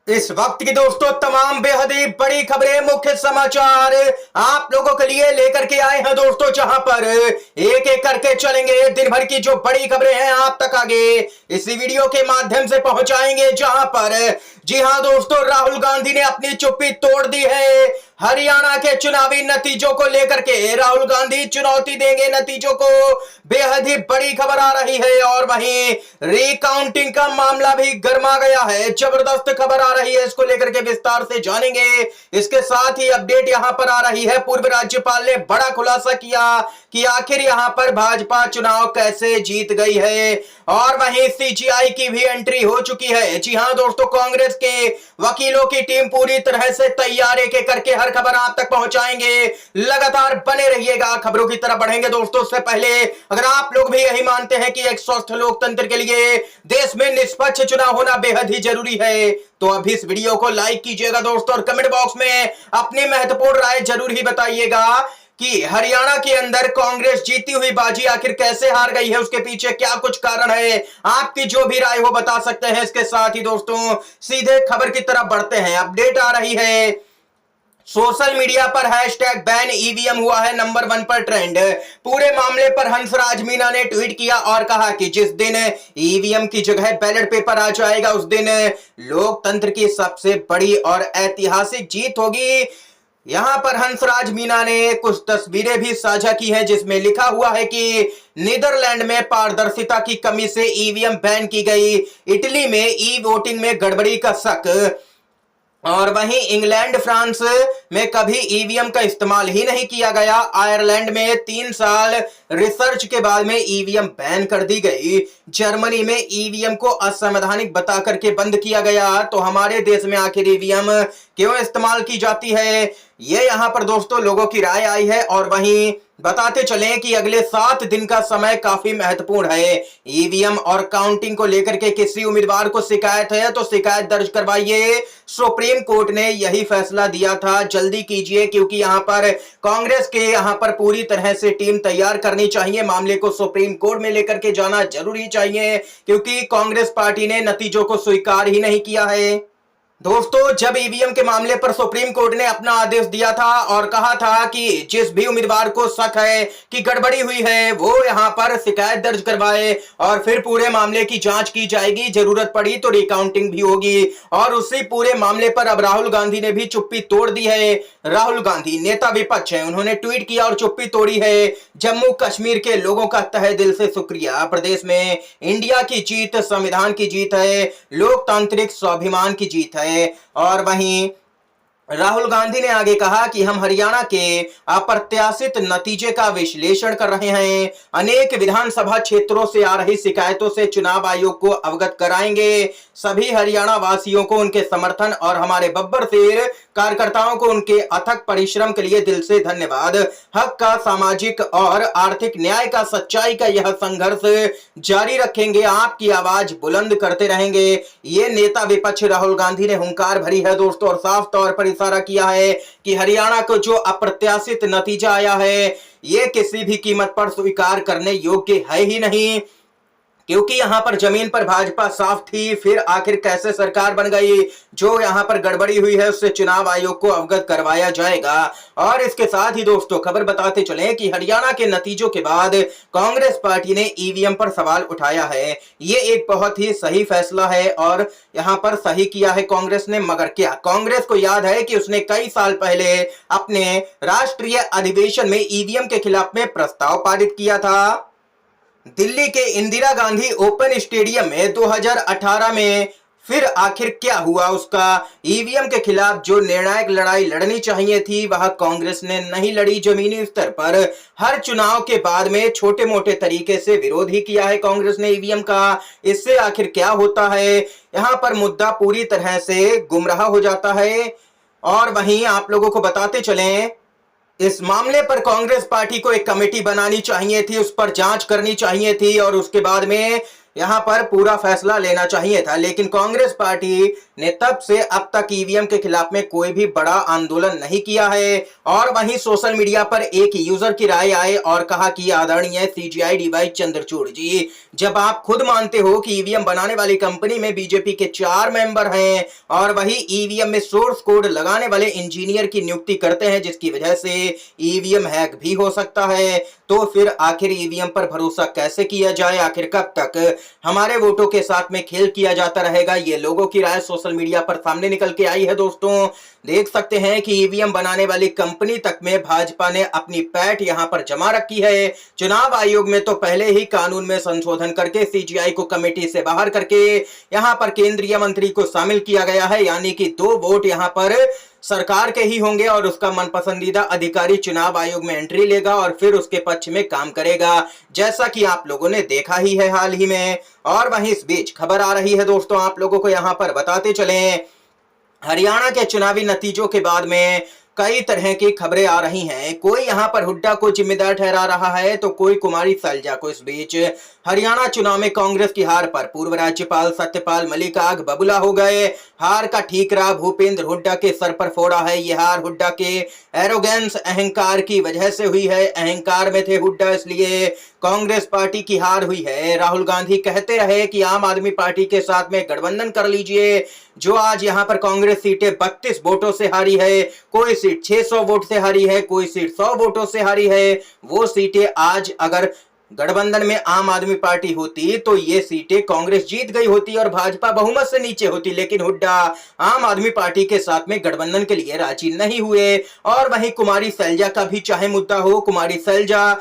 इस वक्त की दोस्तों तमाम बेहद ही बड़ी खबरें, मुख्य समाचार आप लोगों के लिए लेकर के आए हैं दोस्तों, जहां पर एक एक करके चलेंगे। दिन भर की जो बड़ी खबरें हैं आप तक आगे इसी वीडियो के माध्यम से पहुंचाएंगे। जहां पर जी हां दोस्तों, राहुल गांधी ने अपनी चुप्पी तोड़ दी है। हरियाणा के चुनावी नतीजों को लेकर के राहुल गांधी चुनौती देंगे नतीजों को, बेहद ही बड़ी खबर आ रही है। और वहीं रिकाउंटिंग का मामला भी गर्मा गया है, जबरदस्त खबर आ रही है, इसको लेकर के विस्तार से जानेंगे। इसके साथ ही अपडेट यहां पर आ रही है, पूर्व राज्यपाल ने बड़ा खुलासा किया कि आखिर यहां पर भाजपा चुनाव कैसे जीत गई है। और वहीं सीजीआई की भी एंट्री हो चुकी है। जी हां दोस्तों, कांग्रेस के वकीलों की टीम पूरी तरह से तैयार है करके हर खबर आप तक पहुंचाएंगे। लगातार बने रहिएगा, खबरों की तरफ बढ़ेंगे दोस्तों। उससे पहले अगर आप लोग भी यही मानते हैं कि एक स्वस्थ लोकतंत्र के लिए देश में निष्पक्ष चुनाव होना बेहद ही जरूरी है, तो अभी इस वीडियो को लाइक कीजिएगा दोस्तों, और कमेंट बॉक्स में अपनी महत्वपूर्ण राय जरूर ही बताइएगा कि हरियाणा के अंदर कांग्रेस जीती हुई बाजी आखिर कैसे हार गई है, उसके पीछे क्या कुछ कारण है। आपकी जो भी राय हो बता सकते हैं। इसके साथ ही दोस्तों सीधे खबर की तरफ बढ़ते हैं। अपडेट आ रही है, सोशल मीडिया पर हैशटैग बैन ईवीएम हुआ है नंबर 1 पर ट्रेंड। पूरे मामले पर हंसराज मीना ने ट्वीट किया और कहा कि जिस दिन ईवीएम की जगह बैलेट पेपर आ जाएगा उस दिन लोकतंत्र की सबसे बड़ी और ऐतिहासिक जीत होगी। यहां पर हंसराज मीना ने कुछ तस्वीरें भी साझा की हैं, जिसमें लिखा हुआ है कि नीदरलैंड में पारदर्शिता की कमी से ईवीएम बैन की गई, इटली में ई वोटिंग में गड़बड़ी का शक, और वहीं इंग्लैंड फ्रांस में कभी ईवीएम का इस्तेमाल ही नहीं किया गया, आयरलैंड में 3 साल रिसर्च के बाद में ईवीएम बैन कर दी गई, जर्मनी में ईवीएम को असंवैधानिक बता करके बंद किया गया, तो हमारे देश में आखिर ईवीएम क्यों इस्तेमाल की जाती है, ये यहां पर दोस्तों लोगों की राय आई है। और वहीं बताते चलें कि अगले 7 दिन का समय काफी महत्वपूर्ण है। ईवीएम और काउंटिंग को लेकर के किसी उम्मीदवार को शिकायत है तो शिकायत दर्ज करवाइए, सुप्रीम कोर्ट ने यही फैसला दिया था, जल्दी कीजिए, क्योंकि यहां पर कांग्रेस के यहां पर पूरी तरह से टीम तैयार करनी चाहिए। मामले को सुप्रीम कोर्ट में लेकर के जाना जरूरी चाहिए, क्योंकि कांग्रेस पार्टी ने नतीजों को स्वीकार ही नहीं किया है। दोस्तों जब ईवीएम के मामले पर सुप्रीम कोर्ट ने अपना आदेश दिया था और कहा था कि जिस भी उम्मीदवार को शक है कि गड़बड़ी हुई है वो यहां पर शिकायत दर्ज करवाए और फिर पूरे मामले की जांच की जाएगी, जरूरत पड़ी तो रिकाउंटिंग भी होगी। और उसी पूरे मामले पर अब राहुल गांधी ने भी चुप्पी तोड़ दी है। राहुल गांधी नेता विपक्ष है, उन्होंने ट्वीट किया और चुप्पी तोड़ी है। जम्मू कश्मीर के लोगों का तहे दिल से शुक्रिया, प्रदेश में इंडिया की जीत संविधान की जीत है, लोकतांत्रिक स्वाभिमान की जीत है। और वहीं राहुल गांधी ने आगे कहा कि हम हरियाणा के अप्रत्याशित नतीजे का विश्लेषण कर रहे हैं, अनेक विधानसभा क्षेत्रों से आ रही शिकायतों से चुनाव आयोग को अवगत कराएंगे, सभी हरियाणा वासियों को उनके समर्थन और हमारे बब्बर शेर कार्यकर्ताओं को उनके अथक परिश्रम के लिए दिल से धन्यवाद। हक का, सामाजिक और आर्थिक न्याय का, सच्चाई का यह संघर्ष जारी रखेंगे, आपकी आवाज बुलंद करते रहेंगे। ये नेता विपक्ष राहुल गांधी ने हुंकार भरी है दोस्तों, और साफ तौर पर इशारा किया है कि हरियाणा को जो अप्रत्याशित नतीजा आया है ये किसी भी कीमत पर स्वीकार करने योग्य है ही नहीं, क्योंकि यहां पर जमीन पर भाजपा साफ थी, फिर आखिर कैसे सरकार बन गई। जो यहां पर गड़बड़ी हुई है उससे चुनाव आयोग को अवगत करवाया जाएगा। और इसके साथ ही दोस्तों खबर बताते चले कि हरियाणा के नतीजों के बाद कांग्रेस पार्टी ने ईवीएम पर सवाल उठाया है। ये एक बहुत ही सही फैसला है और यहां पर सही किया है कांग्रेस ने। मगर क्या कांग्रेस को याद है कि उसने कई साल पहले अपने राष्ट्रीय अधिवेशन में ईवीएम के खिलाफ में प्रस्ताव पारित किया था। दिल्ली के इंदिरा गांधी ओपन स्टेडियम में 2018 में फिर आखिर क्या हुआ, उसका ईवीएम के खिलाफ जो निर्णायक लड़ाई लड़नी चाहिए थी वह कांग्रेस ने नहीं लड़ी। जमीनी स्तर पर हर चुनाव के बाद में छोटे मोटे तरीके से विरोध ही किया है कांग्रेस ने ईवीएम का। इससे आखिर क्या होता है, यहां पर मुद्दा पूरी तरह से गुमराह हो जाता है। और वहीं आप लोगों को बताते चलें, इस मामले पर कांग्रेस पार्टी को एक कमेटी बनानी चाहिए थी, उस पर जांच करनी चाहिए थी और उसके बाद में यहाँ पर पूरा फैसला लेना चाहिए था, लेकिन कांग्रेस पार्टी ने तब से अब तक ईवीएम के खिलाफ में कोई भी बड़ा आंदोलन नहीं किया है। और वहीं सोशल मीडिया पर एक यूजर की राय आए और कहा कि आदरणीय सीजीआई डीवाई चंद्रचूड़ जी, जब आप खुद मानते हो कि ईवीएम बनाने वाली कंपनी में बीजेपी के 4 मेंबर हैं और वही ईवीएम में सोर्स कोड लगाने वाले इंजीनियर की नियुक्ति करते हैं जिसकी वजह से ईवीएम हैक भी हो सकता है, तो फिर आखिर ईवीएम पर भरोसा कैसे किया जाए? आखिर कब तक हमारे वोटों के साथ में खेल किया जाता रहेगा? ये लोगों की राय सोशल मीडिया पर सामने निकल के आई है। दोस्तों देख सकते हैं कि ईवीएम बनाने वाली कंपनी तक में भाजपा ने अपनी पैठ यहां पर जमा रखी है। चुनाव आयोग में तो पहले ही कानून में संशोधन करके सीजीआई को कमेटी से बाहर करके यहां पर केंद्रीय मंत्री को शामिल किया गया है, यानी कि 2 वोट यहां पर सरकार के ही होंगे और उसका मनपसंदीदा अधिकारी चुनाव आयोग में एंट्री लेगा और फिर उसके पक्ष में काम करेगा, जैसा कि आप लोगों ने देखा ही है हाल ही में। और वहीं इस बीच खबर आ रही है दोस्तों, आप लोगों को यहां पर बताते चलें, हरियाणा के चुनावी नतीजों के बाद में कई तरह की खबरें आ रही हैं। कोई यहां पर हुड्डा को जिम्मेदार ठहरा रहा है तो कोई कुमारी सैलजा को। इस बीच हरियाणा चुनाव में कांग्रेस की हार पर पूर्व राज्यपाल सत्यपाल मलिक आग बबूला हो गए। हार का ठीकरा भूपेंद्र हुड्डा के सर पर फोड़ा है। यह हार हुड्डा के एरोगेंस अहंकार की वजह से हुई है। अहंकार में थे हुड्डा, इसलिए कांग्रेस पार्टी की हार हुई है। राहुल गांधी कहते रहे कि आम आदमी पार्टी के साथ में गठबंधन कर लीजिए। जो आज यहां पर कांग्रेस सीटें 32 वोटों से हारी है, कोई सीट 600 वोट से हारी है, कोई सीट 100 वोटों से हारी है, वो सीटें आज अगर गठबंधन में आम आदमी पार्टी होती तो ये सीटें कांग्रेस जीत गई होती और भाजपा बहुमत से नीचे होती। लेकिन हुड्डा आम आदमी पार्टी के साथ में गठबंधन के लिए राजी नहीं हुए। और वहीं कुमारी सैलजा का भी चाहे मुद्दा हो, कुमारी सैलजा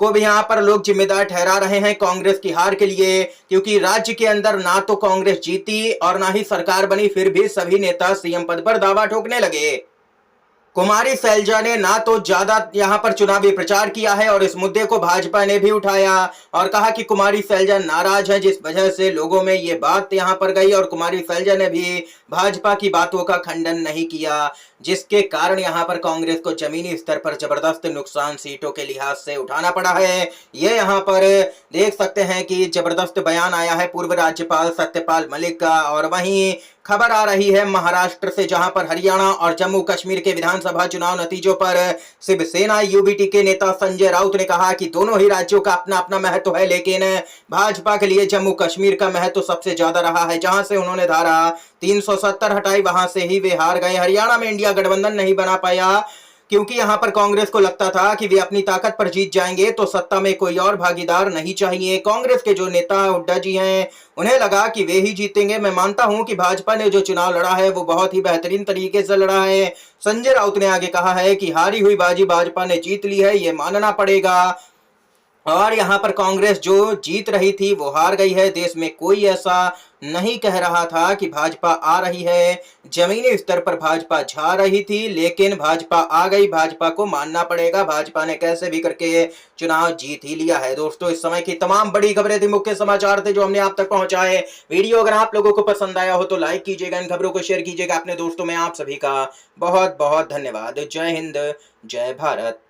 को भी यहां पर लोग जिम्मेदार ठहरा रहे हैं कांग्रेस की हार के लिए, क्योंकि राज्य के अंदर ना तो कांग्रेस जीती और ना ही सरकार बनी, फिर भी सभी नेता सीएम पद पर दावा ठोकने लगे। कुमारी सैलजा ने ना तो ज्यादा यहां पर चुनावी प्रचार किया है और इस मुद्दे को भाजपा ने भी उठाया और कहा कि कुमारी सैलजा नाराज है, जिस वजह से लोगों में ये बात यहां पर गई और कुमारी सैलजा ने भी भाजपा की बातों का खंडन नहीं किया, जिसके कारण यहां पर कांग्रेस को जमीनी स्तर पर जबरदस्त नुकसान सीटों के लिहाज से उठाना पड़ा है। ये यहां पर देख सकते हैं कि जबरदस्त बयान आया है पूर्व राज्यपाल सत्यपाल मलिक का। और वहीं खबर आ रही है महाराष्ट्र से, जहां पर हरियाणा और जम्मू कश्मीर के विधानसभा चुनाव नतीजों पर शिवसेना यूबीटी के नेता संजय राउत ने कहा कि दोनों ही राज्यों का अपना अपना महत्व है, लेकिन भाजपा के लिए जम्मू कश्मीर का महत्व सबसे ज्यादा रहा है। जहां से उन्होंने धारा 370 हटाई, वहां से ही वे हार गए। हरियाणा में इंडिया गठबंधन नहीं बना पाया क्योंकि यहां पर कांग्रेस को लगता था कि वे अपनी ताकत पर जीत जाएंगे तो सत्ता में कोई और भागीदार नहीं चाहिए। कांग्रेस के जो नेता हुड्डा जी हैं, उन्हें लगा कि वे ही जीतेंगे। मैं मानता हूं कि भाजपा ने जो चुनाव लड़ा है वो बहुत ही बेहतरीन तरीके से लड़ा है। संजय राउत ने आगे कहा है कि हारी हुई बाजी भाजपा ने जीत ली है, ये मानना पड़ेगा। और यहां पर कांग्रेस जो जीत रही थी वो हार गई है। देश में कोई ऐसा नहीं कह रहा था कि भाजपा आ रही है, जमीनी स्तर पर भाजपा जा रही थी, लेकिन भाजपा आ गई। भाजपा को मानना पड़ेगा, भाजपा ने कैसे भी करके चुनाव जीत ही लिया है। दोस्तों इस समय की तमाम बड़ी खबरें थी, मुख्य समाचार थे जो हमने आप तक पहुंचाए। वीडियो अगर आप लोगों को पसंद आया हो तो लाइक कीजिएगा, इन खबरों को शेयर कीजिएगा अपने दोस्तों में। आप सभी का बहुत बहुत धन्यवाद। जय हिंद, जय भारत।